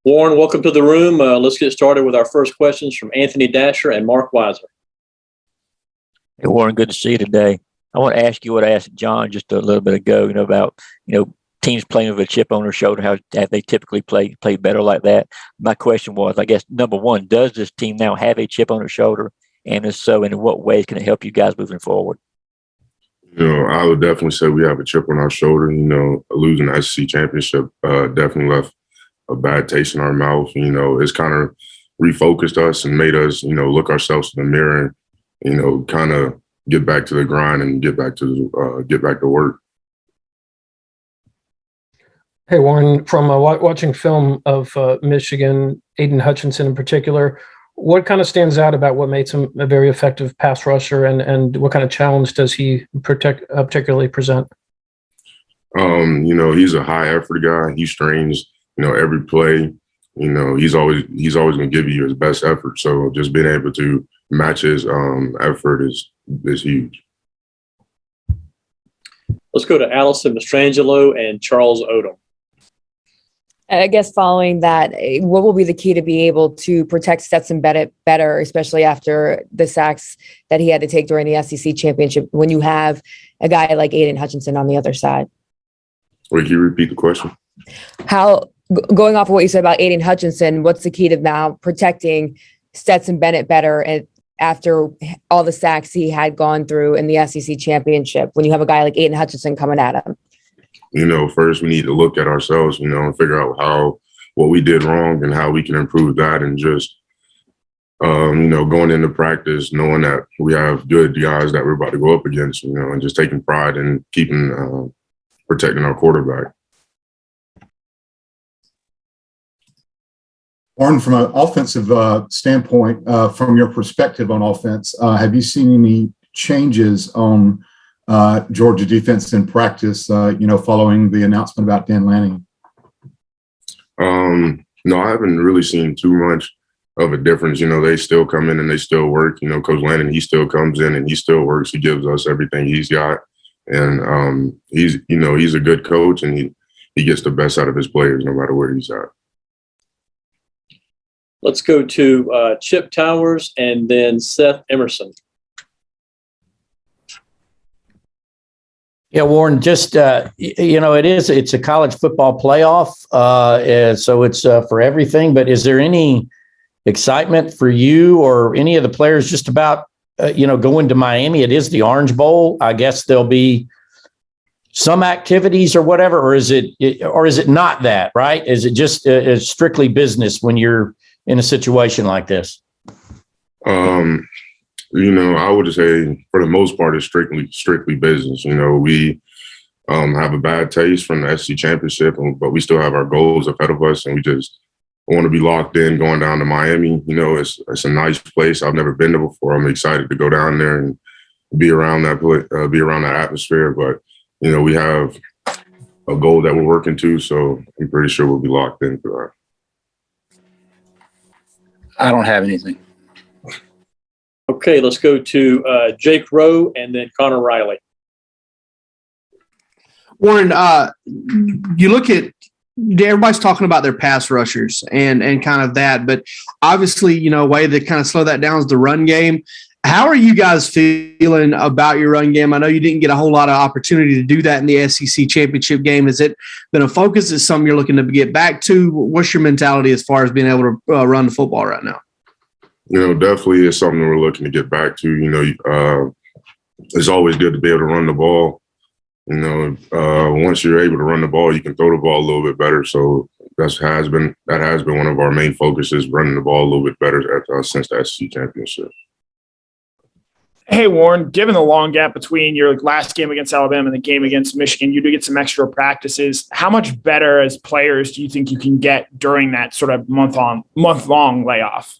Warren, welcome to the room. Let's get started with our first questions from Anthony Dasher and Mark Weiser. Hey, Warren, good to see you today. I want to ask you what I asked John just a little bit ago, about, teams playing with a chip on their shoulder, how they typically play better like that. My question was, I guess, number one, does this team now have a chip on their shoulder? And if so, in what ways can it help you guys moving forward? I would definitely say we have a chip on our shoulder. Losing the SEC championship definitely left a bad taste in our mouth. It's kind of refocused us and made us, look ourselves in the mirror and, kind of get back to the grind and get back to work. Hey, Warren, from watching film of Michigan, Aidan Hutchinson in particular, what kind of stands out about what makes him a very effective pass rusher, and what kind of challenge does he particularly present? He's a high effort guy. He strains, every play. He's always going to give you his best effort. So just being able to match his effort is huge. Let's go to Allison Mastrangelo and Charles Odom. I guess following that, what will be the key to be able to protect Stetson Bennett better, especially after the sacks that he had to take during the SEC championship, when you have a guy like Aidan Hutchinson on the other side? Wait, can you repeat the question? Going off of what you said about Aidan Hutchinson, what's the key to now protecting Stetson Bennett better after all the sacks he had gone through in the SEC championship, when you have a guy like Aidan Hutchinson coming at him? First we need to look at ourselves, and figure out what we did wrong and how we can improve that, and just, going into practice, knowing that we have good guys that we're about to go up against, and just taking pride in keeping, protecting our quarterback. Warren, from an offensive standpoint, from your perspective on offense, have you seen any changes on Georgia defense in practice, following the announcement about Dan Lanning? No, I haven't really seen too much of a difference. They still come in and they still work. Coach Lanning, he still comes in and he still works. He gives us everything he's got. And he's a good coach, and he gets the best out of his players no matter where he's at. Let's go to Chip Towers and then Seth Emerson. Yeah, Warren, just, it's a college football playoff, so it's for everything. But is there any excitement for you or any of the players just about, going to Miami? It is the Orange Bowl. I guess there'll be some activities or whatever, or is it not that, right? Is it just strictly business when you're in a situation like this? I would say for the most part, it's strictly business. We have a bad taste from the SEC championship, but we still have our goals ahead of us, and we just want to be locked in going down to Miami. It's a nice place. I've never been there before. I'm excited to go down there and be around that atmosphere. But, we have a goal that we're working to, so I'm pretty sure we'll be locked in for that. I don't have anything. Okay, let's go to Jake Rowe and then Connor Riley. Warren, you look at everybody's talking about their pass rushers and kind of that, but obviously, a way to kind of slow that down is the run game. How are you guys feeling about your run game? I know you didn't get a whole lot of opportunity to do that in the SEC championship game. Has it been a focus? Is something you're looking to get back to? What's your mentality as far as being able to run the football right now? Definitely is something we're looking to get back to. It's always good to be able to run the ball. Once you're able to run the ball, you can throw the ball a little bit better. So that has been one of our main focuses, running the ball a little bit better since the SEC championship. Hey, Warren, given the long gap between your last game against Alabama and the game against Michigan, you do get some extra practices. How much better as players do you think you can get during that sort of month-long layoff?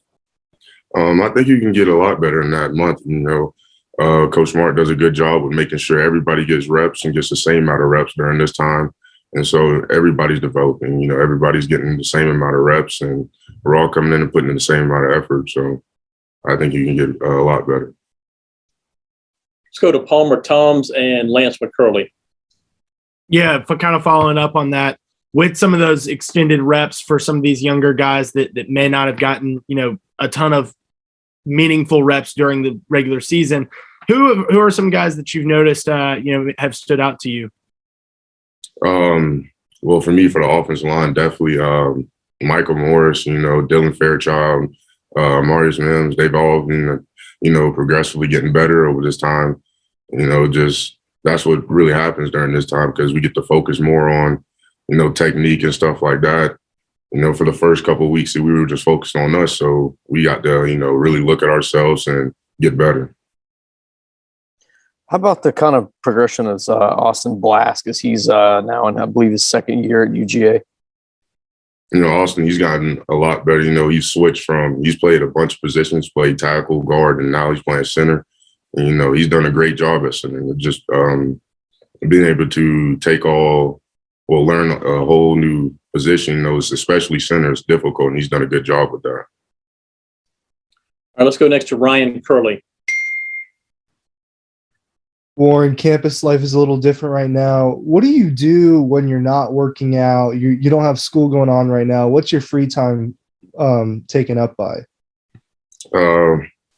I think you can get a lot better in that month. Coach Smart does a good job of making sure everybody gets reps and gets the same amount of reps during this time. And so everybody's developing, everybody's getting the same amount of reps, and we're all coming in and putting in the same amount of effort. So I think you can get a lot better. Let's go to Palmer Toms and Lance McCurley. Yeah, for kind of following up on that, with some of those extended reps for some of these younger guys that may not have gotten, a ton of meaningful reps during the regular season. Who are some guys that you've noticed, have stood out to you? Well, for me, for the offensive line, definitely Michael Morris, Dylan Fairchild, Marius Mims, they've all been, progressively getting better over this time. Just that's what really happens during this time because we get to focus more on, technique and stuff like that. For the first couple of weeks, we were just focused on us. So we got to, really look at ourselves and get better. How about the kind of progression of Austin Blask as he's now in, I believe, his second year at UGA? Austin, he's gotten a lot better. He's played a bunch of positions, played tackle, guard, and now he's playing center. And, he's done a great job at center. Just being able to learn a whole new position, especially center, is difficult, and he's done a good job with that. All right, let's go next to Ryan Curley. Warren, campus life is a little different right now. What do you do when you're not working out? You don't have school going on right now. What's your free time taken up by?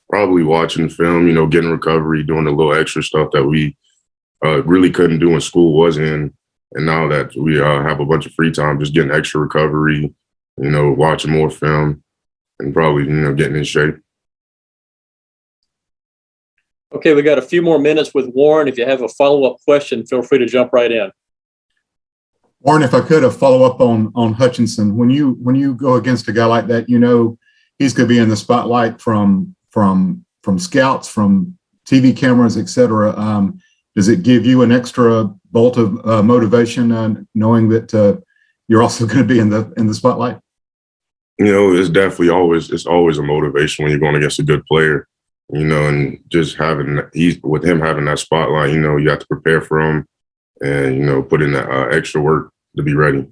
Probably watching film, getting recovery, doing the little extra stuff that we really couldn't do when school was in. And now that we have a bunch of free time, just getting extra recovery, watching more film, and probably, getting in shape. Okay, we got a few more minutes with Warren. If you have a follow-up question, feel free to jump right in. Warren, if I could, a follow-up on Hutchinson. When you go against a guy like that, he's going to be in the spotlight from scouts, from TV cameras, et cetera. Does it give you an extra bolt of motivation knowing that you're also going to be in the spotlight? It's definitely always a motivation when you're going against a good player. And just with him having that spotlight, you have to prepare for him and, put in that extra work to be ready.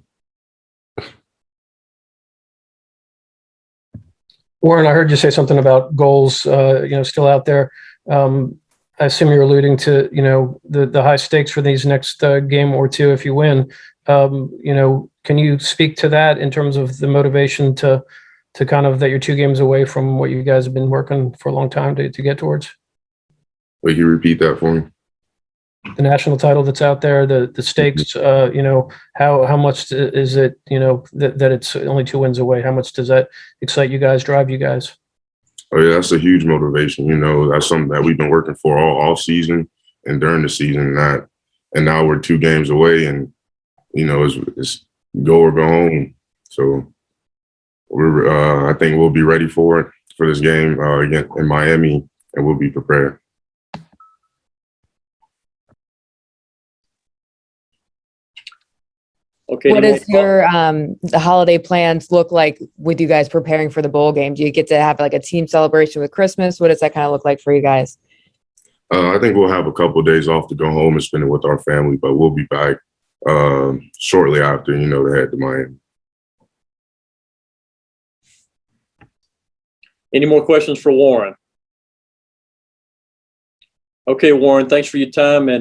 Warren, I heard you say something about goals, still out there. I assume you're alluding to, the high stakes for these next game or two if you win. Can you speak to that in terms of the motivation to kind of that you're 2 games away from what you guys have been working for a long time to get towards? Will you repeat that for me? The national title that's out there, the stakes, how much is it, that it's only 2 wins away? How much does that excite you guys, drive you guys? Oh yeah, that's a huge motivation. That's something that we've been working for all season and during the season. And now we're 2 games away, and it's go or go home. So I think we'll be ready for this game again in Miami, and we'll be prepared. Okay. What does your the holiday plans look like with you guys preparing for the bowl game? Do you get to have like a team celebration with Christmas? What does that kind of look like for you guys? I think we'll have a couple of days off to go home and spend it with our family, but we'll be back shortly after, to head to Miami. Any more questions for Warren? Okay, Warren, thanks for your time, and